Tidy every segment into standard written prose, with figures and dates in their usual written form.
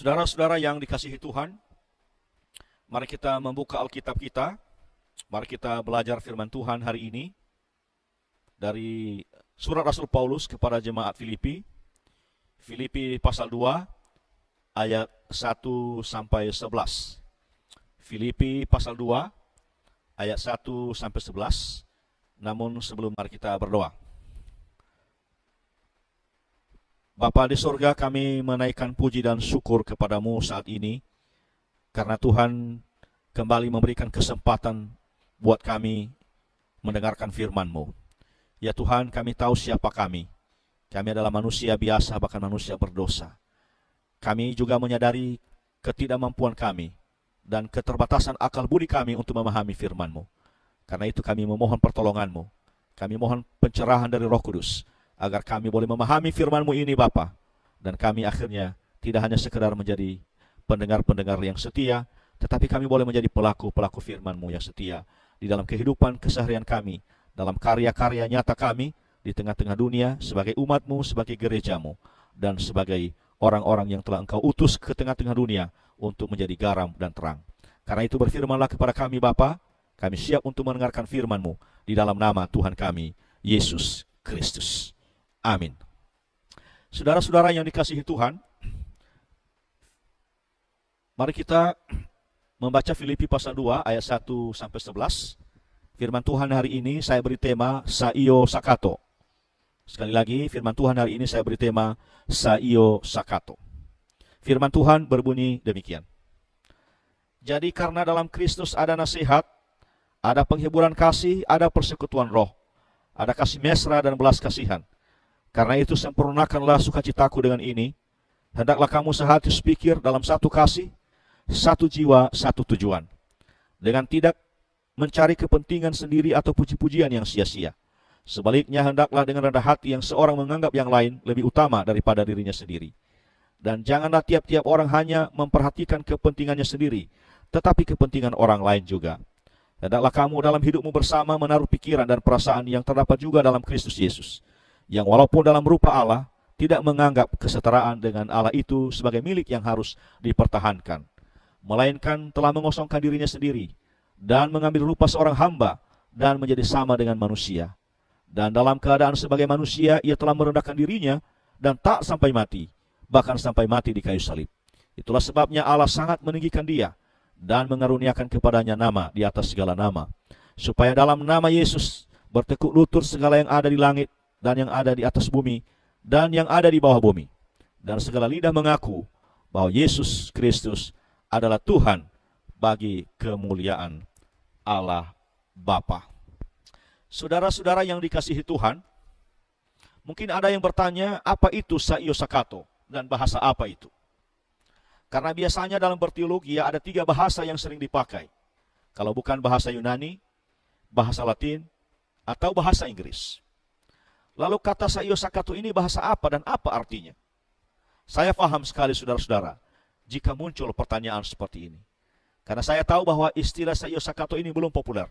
Saudara-saudara yang dikasihi Tuhan, mari kita membuka Alkitab kita. Mari kita belajar firman Tuhan hari ini dari surat Rasul Paulus kepada jemaat Filipi. Filipi pasal 2 ayat 1 sampai 11. Filipi pasal 2 ayat 1 sampai 11. Namun sebelum mari kita berdoa. Bapa di surga, kami menaikkan puji dan syukur kepadamu saat ini, karena Tuhan kembali memberikan kesempatan buat kami mendengarkan firman-Mu. Ya Tuhan, kami tahu siapa kami. Kami adalah manusia biasa, bahkan manusia berdosa. Kami juga menyadari ketidakmampuan kami dan keterbatasan akal budi kami untuk memahami firman-Mu. Karena itu kami memohon pertolongan-Mu. Kami mohon pencerahan dari Roh Kudus, agar kami boleh memahami firman-Mu ini Bapa, dan kami akhirnya tidak hanya sekedar menjadi pendengar-pendengar yang setia, tetapi kami boleh menjadi pelaku-pelaku firman-Mu yang setia di dalam kehidupan keseharian kami, dalam karya-karya nyata kami di tengah-tengah dunia sebagai umat-Mu, sebagai gereja-Mu, dan sebagai orang-orang yang telah Engkau utus ke tengah-tengah dunia untuk menjadi garam dan terang. Karena itu berfirmanlah kepada kami Bapa, kami siap untuk mendengarkan firman-Mu di dalam nama Tuhan kami, Yesus Kristus. Amin. Saudara-saudara yang dikasihi Tuhan, mari kita membaca Filipi pasal 2 ayat 1 sampai 11. Firman Tuhan hari ini saya beri tema Saio Sakato. Sekali lagi, firman Tuhan hari ini saya beri tema Saio Sakato. Firman Tuhan berbunyi demikian. Jadi karena dalam Kristus ada nasihat, ada penghiburan kasih, ada persekutuan roh, ada kasih mesra dan belas kasihan. Karena itu sempurnakanlah sukacitaku dengan ini. Hendaklah kamu sehati sepikir dalam satu kasih, satu jiwa, satu tujuan. Dengan tidak mencari kepentingan sendiri atau puji-pujian yang sia-sia. Sebaliknya hendaklah dengan rendah hati yang seorang menganggap yang lain lebih utama daripada dirinya sendiri. Dan janganlah tiap-tiap orang hanya memperhatikan kepentingannya sendiri, tetapi kepentingan orang lain juga. Hendaklah kamu dalam hidupmu bersama menaruh pikiran dan perasaan yang terdapat juga dalam Kristus Yesus, yang walaupun dalam rupa Allah, tidak menganggap kesetaraan dengan Allah itu sebagai milik yang harus dipertahankan, melainkan telah mengosongkan dirinya sendiri, dan mengambil rupa seorang hamba, dan menjadi sama dengan manusia. Dan dalam keadaan sebagai manusia, ia telah merendahkan dirinya, dan tak sampai mati, bahkan sampai mati di kayu salib. Itulah sebabnya Allah sangat meninggikan dia, dan mengaruniakan kepadanya nama di atas segala nama, supaya dalam nama Yesus bertekuk lutut segala yang ada di langit, dan yang ada di atas bumi, dan yang ada di bawah bumi. Dan segala lidah mengaku bahwa Yesus Kristus adalah Tuhan, bagi kemuliaan Allah Bapa. Saudara-saudara yang dikasihi Tuhan, mungkin ada yang bertanya, apa itu Saio Sakato, dan bahasa apa itu? Karena biasanya dalam berteologi ada 3 bahasa yang sering dipakai. Kalau bukan bahasa Yunani, bahasa Latin, atau bahasa Inggris. Lalu kata Saio Sakato ini bahasa apa dan apa artinya? Saya paham sekali saudara-saudara jika muncul pertanyaan seperti ini. Karena saya tahu bahwa istilah Saio Sakato ini belum populer.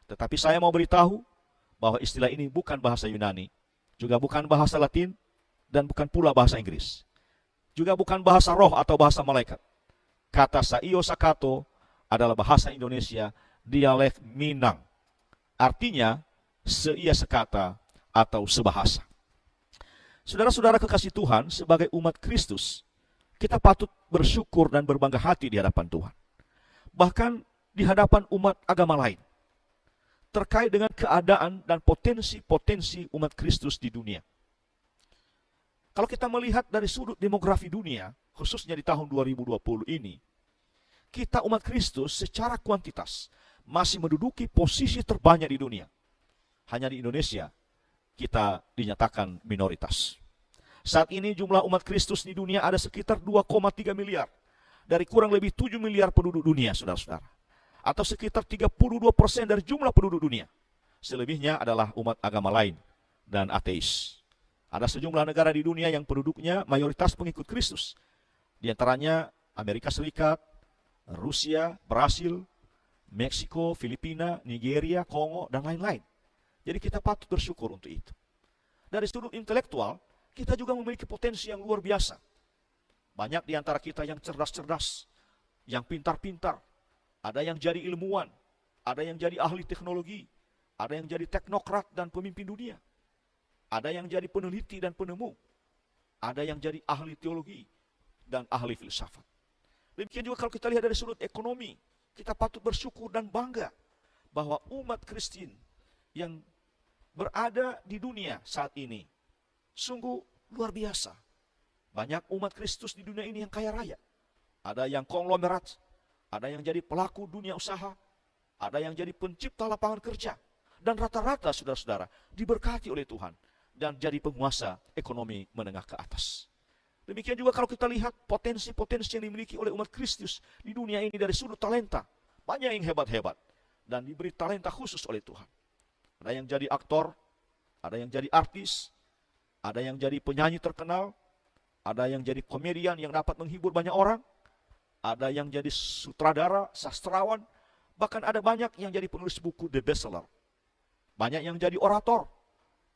Tetapi saya mau beritahu bahwa istilah ini bukan bahasa Yunani, juga bukan bahasa Latin, dan bukan pula bahasa Inggris. Juga bukan bahasa roh atau bahasa malaikat. Kata Saio Sakato adalah bahasa Indonesia, dialek Minang. Artinya seia sekata atau sebahasa. Saudara-saudara kekasih Tuhan, sebagai umat Kristus, kita patut bersyukur dan berbangga hati di hadapan Tuhan. Bahkan di hadapan umat agama lain. Terkait dengan keadaan dan potensi-potensi umat Kristus di dunia. Kalau kita melihat dari sudut demografi dunia, khususnya di tahun 2020 ini, kita umat Kristus secara kuantitas masih menduduki posisi terbanyak di dunia. Hanya di Indonesia kita dinyatakan minoritas. Saat ini jumlah umat Kristus di dunia ada sekitar 2,3 miliar. Dari kurang lebih 7 miliar penduduk dunia, saudara-saudara. Atau sekitar 32% dari jumlah penduduk dunia. Selebihnya adalah umat agama lain dan ateis. Ada sejumlah negara di dunia yang penduduknya mayoritas pengikut Kristus. Di antaranya Amerika Serikat, Rusia, Brasil, Meksiko, Filipina, Nigeria, Kongo, dan lain-lain. Jadi kita patut bersyukur untuk itu. Dari sudut intelektual, kita juga memiliki potensi yang luar biasa. Banyak di antara kita yang cerdas-cerdas, yang pintar-pintar. Ada yang jadi ilmuwan, ada yang jadi ahli teknologi, ada yang jadi teknokrat dan pemimpin dunia. Ada yang jadi peneliti dan penemu. Ada yang jadi ahli teologi dan ahli filsafat. Demikian juga kalau kita lihat dari sudut ekonomi, kita patut bersyukur dan bangga bahwa umat Kristen yang berada di dunia saat ini sungguh luar biasa. Banyak umat Kristus di dunia ini yang kaya raya. Ada yang konglomerat, ada yang jadi pelaku dunia usaha, ada yang jadi pencipta lapangan kerja. Dan rata-rata saudara-saudara diberkati oleh Tuhan dan jadi penguasa ekonomi menengah ke atas. Demikian juga kalau kita lihat potensi-potensi yang dimiliki oleh umat Kristus di dunia ini dari sudut talenta. Banyak yang hebat-hebat dan diberi talenta khusus oleh Tuhan. Ada yang jadi aktor, ada yang jadi artis, ada yang jadi penyanyi terkenal, ada yang jadi komedian yang dapat menghibur banyak orang, ada yang jadi sutradara, sastrawan, bahkan ada banyak yang jadi penulis buku the bestseller. Banyak yang jadi orator,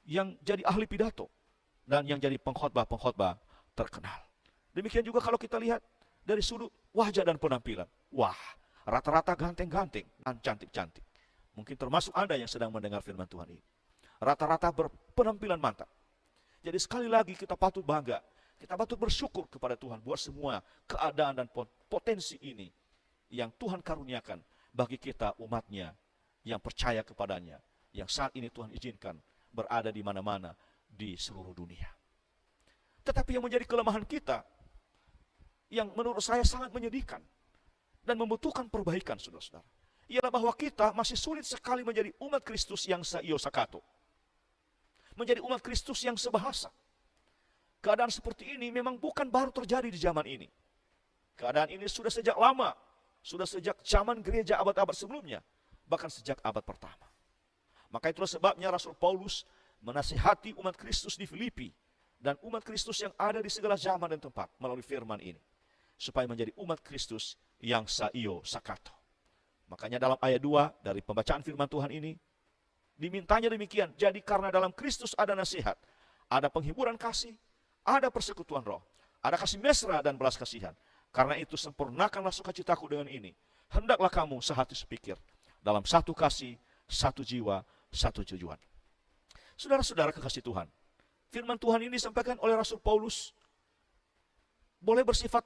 yang jadi ahli pidato, dan yang jadi pengkhotbah-pengkhotbah terkenal. Demikian juga kalau kita lihat dari sudut wajah dan penampilan. Wah, rata-rata ganteng-ganteng dan cantik-cantik. Mungkin termasuk Anda yang sedang mendengar firman Tuhan ini. Rata-rata berpenampilan mantap. Jadi sekali lagi kita patut bangga. Kita patut bersyukur kepada Tuhan buat semua keadaan dan potensi ini yang Tuhan karuniakan bagi kita umatnya yang percaya kepadanya, yang saat ini Tuhan izinkan berada di mana-mana di seluruh dunia. Tetapi yang menjadi kelemahan kita, yang menurut saya sangat menyedihkan dan membutuhkan perbaikan, saudara-saudara, ialah bahwa kita masih sulit sekali menjadi umat Kristus yang saio sakato. Menjadi umat Kristus yang sebahasa. Keadaan seperti ini memang bukan baru terjadi di zaman ini. Keadaan ini sudah sejak lama, sudah sejak zaman gereja abad-abad sebelumnya, bahkan sejak abad pertama. Maka itulah sebabnya Rasul Paulus menasihati umat Kristus di Filipi dan umat Kristus yang ada di segala zaman dan tempat melalui firman ini, supaya menjadi umat Kristus yang saio sakato. Makanya dalam ayat 2 dari pembacaan firman Tuhan ini, dimintanya demikian, jadi karena dalam Kristus ada nasihat, ada penghiburan kasih, ada persekutuan roh, ada kasih mesra dan belas kasihan. Karena itu sempurnakanlah sukacitaku dengan ini. Hendaklah kamu sehati sepikir, dalam satu kasih, satu jiwa, satu tujuan. Saudara-saudara kekasih Tuhan, firman Tuhan ini disampaikan oleh Rasul Paulus boleh bersifat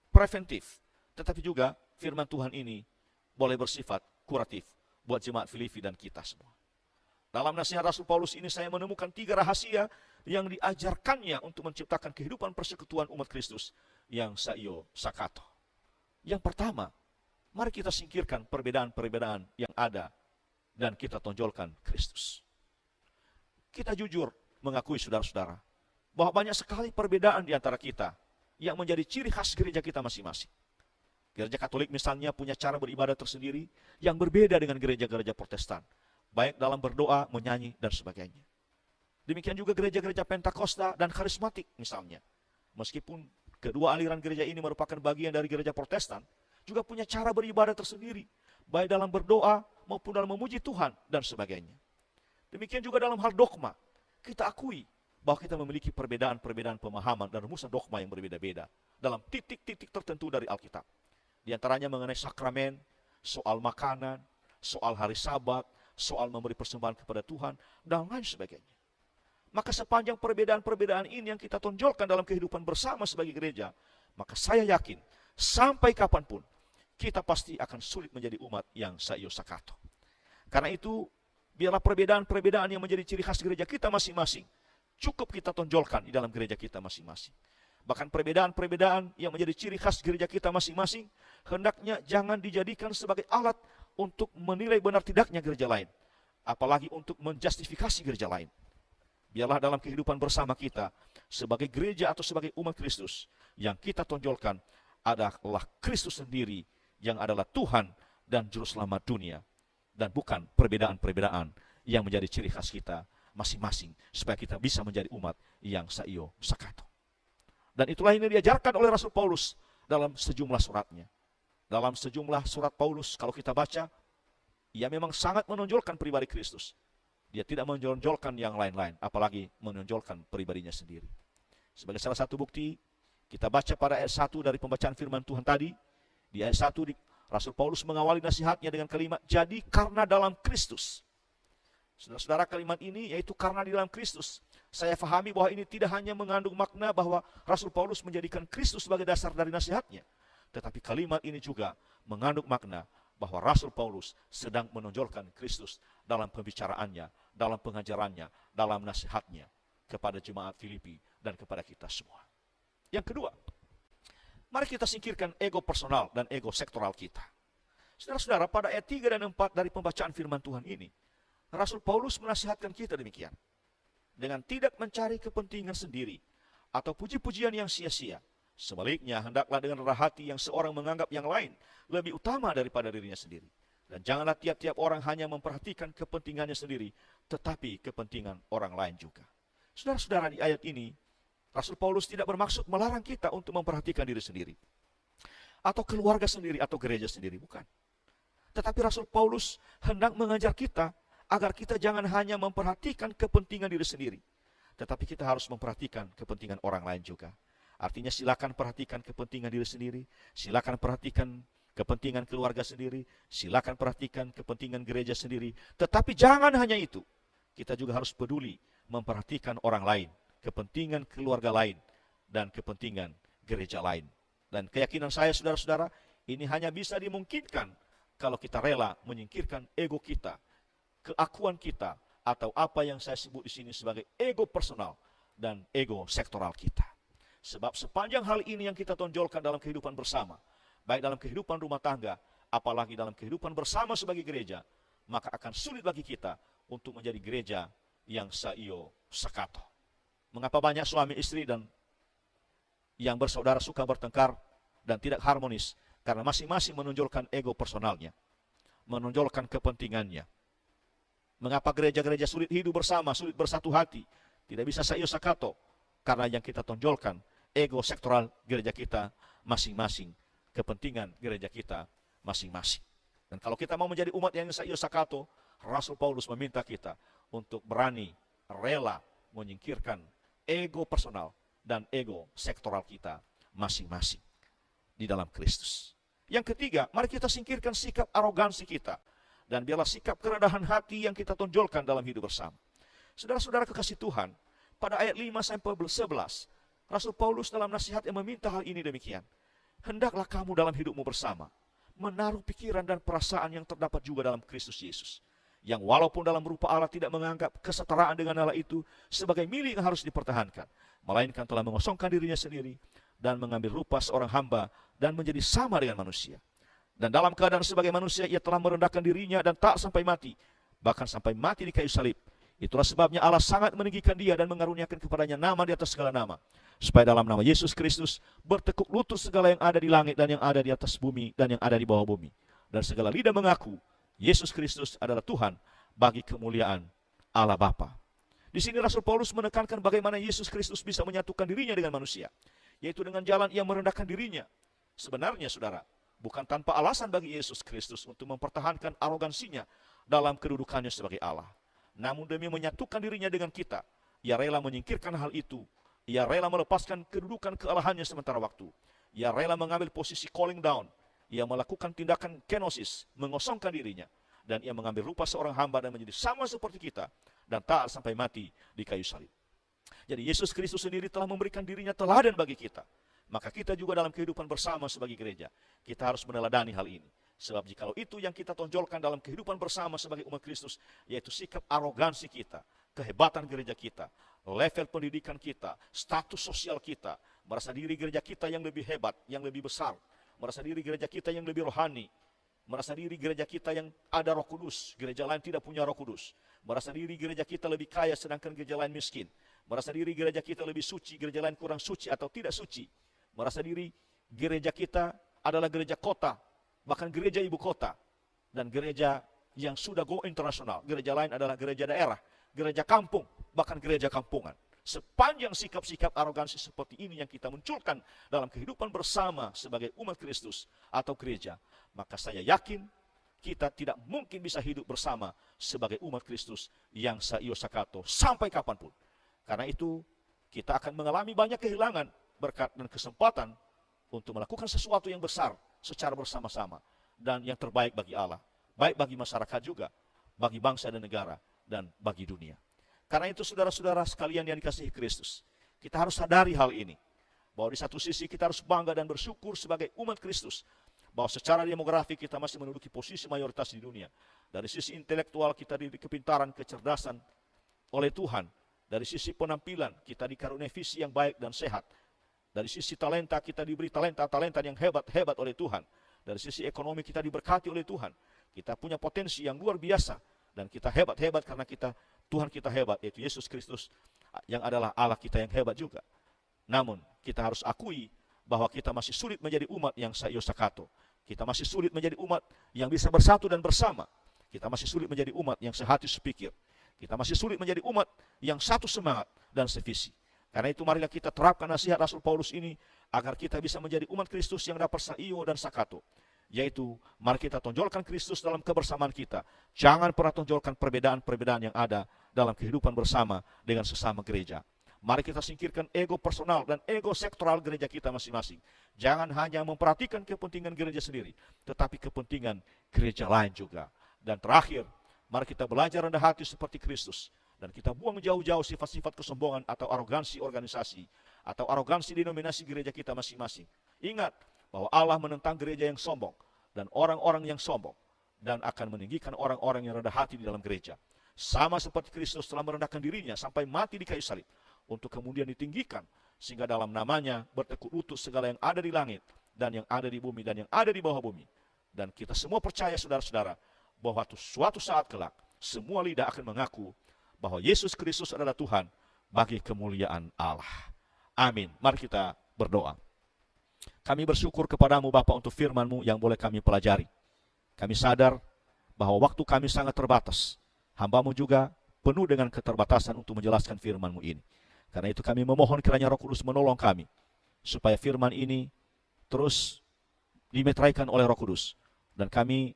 preventif, tetapi juga firman Tuhan ini boleh bersifat kuratif buat jemaat Filipi dan kita semua. Dalam nasihat Rasul Paulus ini saya menemukan 3 rahasia yang diajarkannya untuk menciptakan kehidupan persekutuan umat Kristus yang saio sakato. Yang pertama, mari kita singkirkan perbedaan-perbedaan yang ada dan kita tonjolkan Kristus. Kita jujur mengakui saudara-saudara bahwa banyak sekali perbedaan di antara kita yang menjadi ciri khas gereja kita masing-masing. Gereja Katolik misalnya punya cara beribadah tersendiri yang berbeda dengan gereja-gereja Protestan, baik dalam berdoa, menyanyi, dan sebagainya. Demikian juga gereja-gereja Pentakosta dan Karismatik misalnya. Meskipun kedua aliran gereja ini merupakan bagian dari gereja Protestan, juga punya cara beribadah tersendiri, baik dalam berdoa maupun dalam memuji Tuhan dan sebagainya. Demikian juga dalam hal dogma, kita akui bahwa kita memiliki perbedaan-perbedaan pemahaman dan rumusan dogma yang berbeda-beda dalam titik-titik tertentu dari Alkitab. Di antaranya mengenai sakramen, soal makanan, soal hari Sabat, soal memberi persembahan kepada Tuhan, dan lain sebagainya. Maka sepanjang perbedaan-perbedaan ini yang kita tonjolkan dalam kehidupan bersama sebagai gereja, maka saya yakin sampai kapanpun kita pasti akan sulit menjadi umat yang saio sakato. Karena itu, biarlah perbedaan-perbedaan yang menjadi ciri khas gereja kita masing-masing cukup kita tonjolkan di dalam gereja kita masing-masing. Bahkan perbedaan-perbedaan yang menjadi ciri khas gereja kita masing-masing hendaknya jangan dijadikan sebagai alat untuk menilai benar tidaknya gereja lain, apalagi untuk menjustifikasi gereja lain. Biarlah dalam kehidupan bersama kita sebagai gereja atau sebagai umat Kristus yang kita tonjolkan adalah Kristus sendiri yang adalah Tuhan dan Juru Selamat dunia, dan bukan perbedaan-perbedaan yang menjadi ciri khas kita masing-masing, supaya kita bisa menjadi umat yang saio sakato. Dan itulah yang diajarkan oleh Rasul Paulus dalam sejumlah suratnya. Dalam sejumlah surat Paulus, kalau kita baca, ia memang sangat menonjolkan pribadi Kristus. Dia tidak menonjolkan yang lain-lain, apalagi menonjolkan pribadinya sendiri. Sebagai salah satu bukti, Kita baca pada ayat 1 dari pembacaan firman Tuhan tadi. Di ayat 1 Rasul Paulus mengawali nasihatnya dengan kalimat, jadi karena dalam Kristus. Saudara-saudara, kalimat ini yaitu karena di dalam Kristus. Saya fahami bahwa ini tidak hanya mengandung makna bahwa Rasul Paulus menjadikan Kristus sebagai dasar dari nasihatnya. Tetapi kalimat ini juga mengandung makna bahwa Rasul Paulus sedang menonjolkan Kristus dalam pembicaraannya, dalam pengajarannya, dalam nasihatnya kepada jemaat Filipi dan kepada kita semua. Yang kedua, mari kita singkirkan ego personal dan ego sektoral kita. Saudara-saudara, pada ayat 3 dan 4 dari pembacaan firman Tuhan ini, Rasul Paulus menasihatkan kita demikian. Dengan tidak mencari kepentingan sendiri atau puji-pujian yang sia-sia. Sebaliknya, hendaklah dengan rendah hati yang seorang menganggap yang lain lebih utama daripada dirinya sendiri. Dan janganlah tiap-tiap orang hanya memperhatikan kepentingannya sendiri, tetapi kepentingan orang lain juga. Saudara-saudara, di ayat ini, Rasul Paulus tidak bermaksud melarang kita untuk memperhatikan diri sendiri. Atau keluarga sendiri, atau gereja sendiri, bukan. Tetapi Rasul Paulus hendak mengajar kita agar kita jangan hanya memperhatikan kepentingan diri sendiri. Tetapi kita harus memperhatikan kepentingan orang lain juga. Artinya silakan perhatikan kepentingan diri sendiri, silakan perhatikan kepentingan keluarga sendiri, silakan perhatikan kepentingan gereja sendiri. Tetapi jangan hanya itu. Kita juga harus peduli memperhatikan orang lain, kepentingan keluarga lain, dan kepentingan gereja lain. Dan keyakinan saya, saudara-saudara, ini hanya bisa dimungkinkan kalau kita rela menyingkirkan ego kita, keakuan kita, atau apa yang saya sebut di sini sebagai ego personal dan ego sektoral kita. Sebab sepanjang hal ini yang kita tonjolkan dalam kehidupan bersama, baik dalam kehidupan rumah tangga, apalagi dalam kehidupan bersama sebagai gereja, maka akan sulit bagi kita untuk menjadi gereja yang saio sakato. Mengapa banyak suami istri dan yang bersaudara suka bertengkar dan tidak harmonis? Karena masing-masing menonjolkan ego personalnya, menonjolkan kepentingannya. Mengapa gereja-gereja sulit hidup bersama, sulit bersatu hati, tidak bisa saio sakato? Karena yang kita tonjolkan ego sektoral gereja kita masing-masing, kepentingan gereja kita masing-masing. Dan kalau kita mau menjadi umat yang saio sakato, Rasul Paulus meminta kita untuk berani, rela menyingkirkan ego personal dan ego sektoral kita masing-masing di dalam Kristus. Yang ketiga, mari kita singkirkan sikap arogansi kita, dan biarlah sikap kerendahan hati yang kita tonjolkan dalam hidup bersama. Saudara-saudara kekasih Tuhan, pada ayat 5-11, Rasul Paulus dalam nasihat yang meminta hal ini demikian. Hendaklah kamu dalam hidupmu bersama menaruh pikiran dan perasaan yang terdapat juga dalam Kristus Yesus, yang walaupun dalam rupa Allah tidak menganggap kesetaraan dengan Allah itu sebagai milik yang harus dipertahankan, melainkan telah mengosongkan dirinya sendiri dan mengambil rupa seorang hamba dan menjadi sama dengan manusia. Dan dalam keadaan sebagai manusia ia telah merendahkan dirinya dan tak sampai mati, bahkan sampai mati di kayu salib. Itulah sebabnya Allah sangat meninggikan dia dan mengaruniakan kepadanya nama di atas segala nama, supaya dalam nama Yesus Kristus bertekuk lutut segala yang ada di langit dan yang ada di atas bumi dan yang ada di bawah bumi, dan segala lidah mengaku Yesus Kristus adalah Tuhan bagi kemuliaan Allah Bapa. Di sini Rasul Paulus menekankan bagaimana Yesus Kristus bisa menyatukan dirinya dengan manusia, yaitu dengan jalan ia merendahkan dirinya. Sebenarnya, saudara, bukan tanpa alasan bagi Yesus Kristus untuk mempertahankan arogansinya dalam kedudukannya sebagai Allah. Namun demi menyatukan dirinya dengan kita, ia rela menyingkirkan hal itu. Ia rela melepaskan kedudukan kealahannya sementara waktu. Ia rela mengambil posisi calling down. Ia melakukan tindakan kenosis, mengosongkan dirinya. Dan ia mengambil rupa seorang hamba dan menjadi sama seperti kita. Dan taat sampai mati di kayu salib. Jadi Yesus Kristus sendiri telah memberikan dirinya teladan bagi kita. Maka kita juga dalam kehidupan bersama sebagai gereja, kita harus meneladani hal ini. Sebab jikalau itu yang kita tonjolkan dalam kehidupan bersama sebagai umat Kristus, yaitu sikap arogansi kita, kehebatan gereja kita, level pendidikan kita, status sosial kita, merasa diri gereja kita yang lebih hebat, yang lebih besar, merasa diri gereja kita yang lebih rohani, merasa diri gereja kita yang ada Roh Kudus, gereja lain tidak punya Roh Kudus, merasa diri gereja kita lebih kaya sedangkan gereja lain miskin, merasa diri gereja kita lebih suci, gereja lain kurang suci atau tidak suci, merasa diri gereja kita adalah gereja kota, bahkan gereja ibu kota, dan gereja yang sudah go internasional. Gereja lain adalah gereja daerah, gereja kampung, bahkan gereja kampungan. Sepanjang sikap-sikap arogansi seperti ini yang kita munculkan dalam kehidupan bersama sebagai umat Kristus atau gereja, maka saya yakin kita tidak mungkin bisa hidup bersama sebagai umat Kristus yang saio sakato sampai kapanpun. Karena itu kita akan mengalami banyak kehilangan berkat dan kesempatan untuk melakukan sesuatu yang besar secara bersama-sama dan yang terbaik bagi Allah, baik bagi masyarakat juga, bagi bangsa dan negara, dan bagi dunia. Karena itu saudara-saudara sekalian yang dikasihi Kristus, kita harus sadari hal ini, bahwa di satu sisi kita harus bangga dan bersyukur sebagai umat Kristus, bahwa secara demografi kita masih menduduki posisi mayoritas di dunia. Dari sisi intelektual kita diberi kepintaran, kecerdasan oleh Tuhan. Dari sisi penampilan kita dikaruniai visi yang baik dan sehat. Dari sisi talenta kita diberi talenta-talenta yang hebat-hebat oleh Tuhan. Dari sisi ekonomi kita diberkati oleh Tuhan. Kita punya potensi yang luar biasa. Dan kita hebat-hebat karena Tuhan kita hebat, yaitu Yesus Kristus yang adalah Allah kita yang hebat juga. Namun kita harus akui bahwa kita masih sulit menjadi umat yang saio sakato. Kita masih sulit menjadi umat yang bisa bersatu dan bersama. Kita masih sulit menjadi umat yang sehati sepikir. Kita masih sulit menjadi umat yang satu semangat dan sevisi. Karena itu marilah kita terapkan nasihat Rasul Paulus ini agar kita bisa menjadi umat Kristus yang dapat saio dan sakato. Yaitu mari kita tonjolkan Kristus dalam kebersamaan kita. Jangan pernah tonjolkan perbedaan-perbedaan yang ada dalam kehidupan bersama dengan sesama gereja. Mari kita singkirkan ego personal dan ego sektoral gereja kita masing-masing. Jangan hanya memperhatikan kepentingan gereja sendiri, tetapi kepentingan gereja lain juga. Dan terakhir, mari kita belajar rendah hati seperti Kristus. Dan kita buang jauh-jauh sifat-sifat kesombongan atau arogansi organisasi, atau arogansi denominasi gereja kita masing-masing. Ingat bahwa Allah menentang gereja yang sombong, dan orang-orang yang sombong, dan akan meninggikan orang-orang yang rendah hati di dalam gereja. Sama seperti Kristus telah merendahkan dirinya sampai mati di kayu salib, untuk kemudian ditinggikan, sehingga dalam namanya bertekuk lutut segala yang ada di langit, dan yang ada di bumi, dan yang ada di bawah bumi. Dan kita semua percaya saudara-saudara, bahwa suatu saat kelak, semua lidah akan mengaku bahwa Yesus Kristus adalah Tuhan bagi kemuliaan Allah. Amin. Mari kita berdoa. Kami bersyukur kepadamu Bapa untuk firman-Mu yang boleh kami pelajari. Kami sadar bahwa waktu kami sangat terbatas. Hamba-Mu juga penuh dengan keterbatasan untuk menjelaskan firman-Mu ini. Karena itu kami memohon kiranya Roh Kudus menolong kami, supaya firman ini terus dimeteraikan oleh Roh Kudus. Dan kami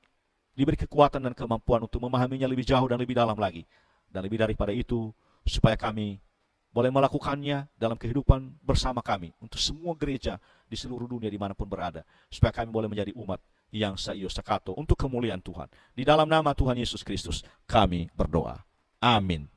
diberi kekuatan dan kemampuan untuk memahaminya lebih jauh dan lebih dalam lagi. Dan lebih daripada itu, supaya kami boleh melakukannya dalam kehidupan bersama kami, untuk semua gereja di seluruh dunia dimanapun berada. Supaya kami boleh menjadi umat yang saio sakato untuk kemuliaan Tuhan. Di dalam nama Tuhan Yesus Kristus kami berdoa. Amin.